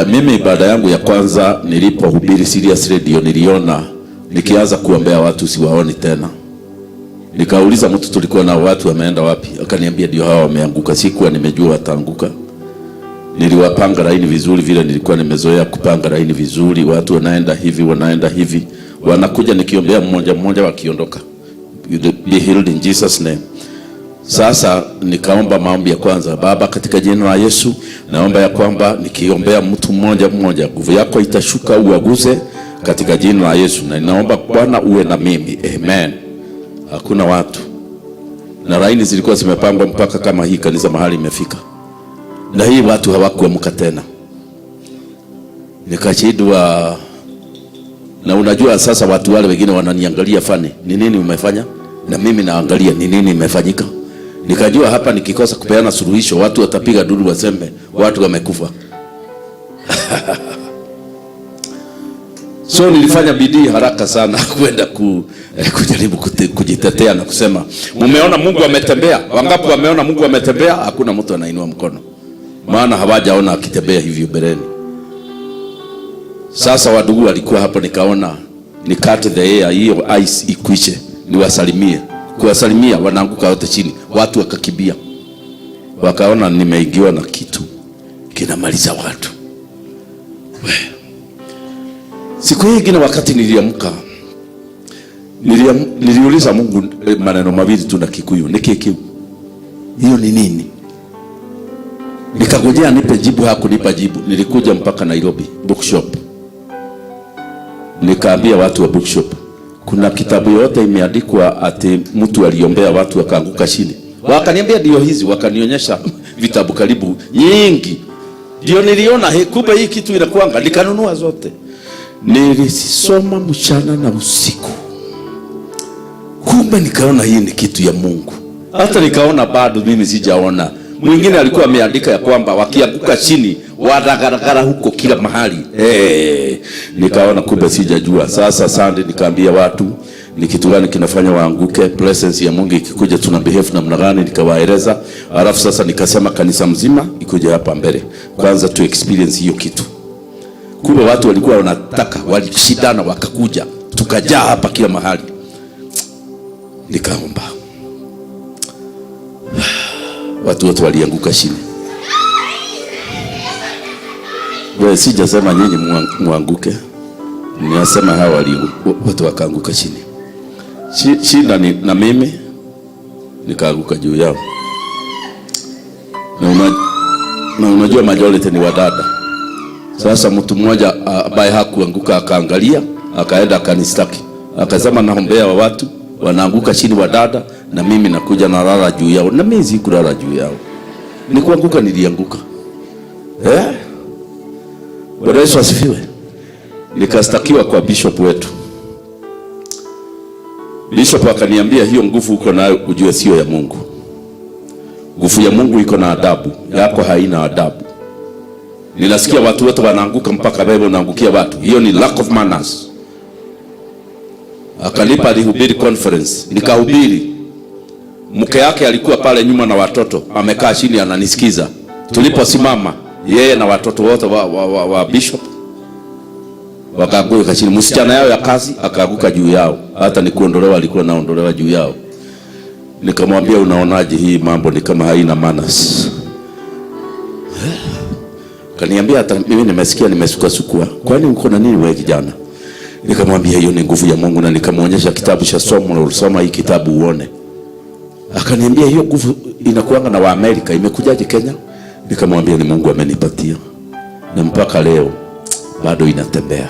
Mimi ibada yangu ya kwanza nilipohubiri Sirius Radio niliona nikianza kuombea watu siwaoni tena. Nikauliza mtu tulikuwa na watu wameenda wapi? Akaniambia ndio hao wameanguka. Sikuwa nimejua wataanguka. Niliwapanga laini vizuri vile nilikuwa nimezoea kupanga laini vizuri. Watu wanaenda hivi, wanakuja nikiombea mmoja mmoja wakiondoka. Be healed in Jesus name. Sasa nikaomba maombi ya kwanza. Baba, katika jina la Yesu naomba ya kwamba nikiombea mtu mmoja mmoja, nguvu yako itashuka uaguze katika jina la Yesu, na ninaomba Bwana uwe na mimi. Amen. Hakuna watu. Na laini zilikuwa zimepangwa mpaka kama hii kanisa mahali imefika. Na hii watu hawakuamka tena. Nikachidwa. Na unajua sasa watu wale wengine wananiangalia fani. Ni nini umefanya? Na mimi naangalia ni nini imefanyika. Nikajua hapa nikikosa kupeana suluhisho watu watapiga duru waseme watu wamekufa. So nilifanya bidii haraka sana kwenda kujaribu kujitetea na kusema, "Mumeona Mungu ametembea?" Wangapi wameona Mungu ametembea? Hakuna mtu anainua mkono. Maana hawajaona akitembea hivyo bereni. Sasa wadugu walikuwa hapo, nikaona nikate the air hiyo ice ikwishe niwasalimie. Kuwasalimia wanaanguka wote chini. Watu wakakimbia. Wakaona nimeingiwa na kitu kinamaliza watu. Siku nyingine wakati niliamka niliuliza Mungu maneno mawili tu na Kikuyu. Nikikiu. Hiyo ni nini? Nikagojea nipe jibu, hakunipa jibu. Nilikuja mpaka Nairobi bookshop. Nikaambia watu wa bookshop, kuna kitabu yote imeandikwa ati mtu aliombea watu wakaanguka chini? Wakaniambia ndio hizi, wakanionyesha vitabu karibu nyingi. Ndio niliona kumbe hii kitu inakuanga, nikanunua zote. Nilisoma mchana na usiku. Kumbe nikaona hii ni kitu ya Mungu. Hata nikaona bado mimi sijaona. Mwingine alikuwa ameandika ya kwamba wakianguka chini wadagaragara huko kila mahali. Nikaona kumbe sijajua. Sasa Sunday nikaambia watu ni kitu gani kinafanya waanguke, presence ya Mungu ikikuja tuna behave namna gani, nikawaeleza. Alafu sasa nikasema kanisa mzima ikuje hapa mbele kwanza tu experience hiyo kitu. Kumbe watu walikuwa wanataka, walishindana wakakuja, tukajaa hapa kila mahali. Nikaomba. Watu wote walianguka chini. Wewe sijasema nyinyi muanguke. Ninasema hawa watu wakaanguka chini. Shida ni na mimi nikaanguka juu yao. Na unajua majority ni wadada. Sasa mtu mmoja ambaye hakuanguka akaangalia, akaenda akanistaki. Akasema naombea wa watu wanaanguka chini wadada, na mimi nakuja na lala juu yao. Na mimi sikulala juu yao. Ni kuanguka nilianguka. Bwana Yesu asifiwe. Nikastakiwa kwa bishop wetu. Bishop akaniambia hiyo nguvu uko nayo ujue sio ya Mungu. Nguvu ya Mungu iko na adabu, yako haina adabu. Ninasikia watu wote wanaanguka mpaka Bible inaangukia watu. Hiyo ni lack of manners. Akanipa alihubiri conference. Nikahubiri. Mke yake alikuwa pale nyuma na watoto. Amekaa chini ananisikiza. Tuliposimama yeye na watoto wote wa bishop wakaanguka chini. Msichana yao ya kazi akaanguka juu yao. Hata nikuondolewa alikuwa naondolewa juu yao. Nikamwambia unaonaje hii mambo ni kama haina manners? Kaniambia hata mimi nimesikia nimesukasukua. Kwani uko na nini wewe kijana? Nikamwambia hiyo ni nguvu ya Mungu, na nikamwonyesha kitabu cha somo na usoma hii kitabu uone. Akaniambia hiyo nguvu inakuanga na wa Amerika, imekujaje Kenya? Nikamwambia ni Mungu amenipatia. Na mpaka leo bado inatembea.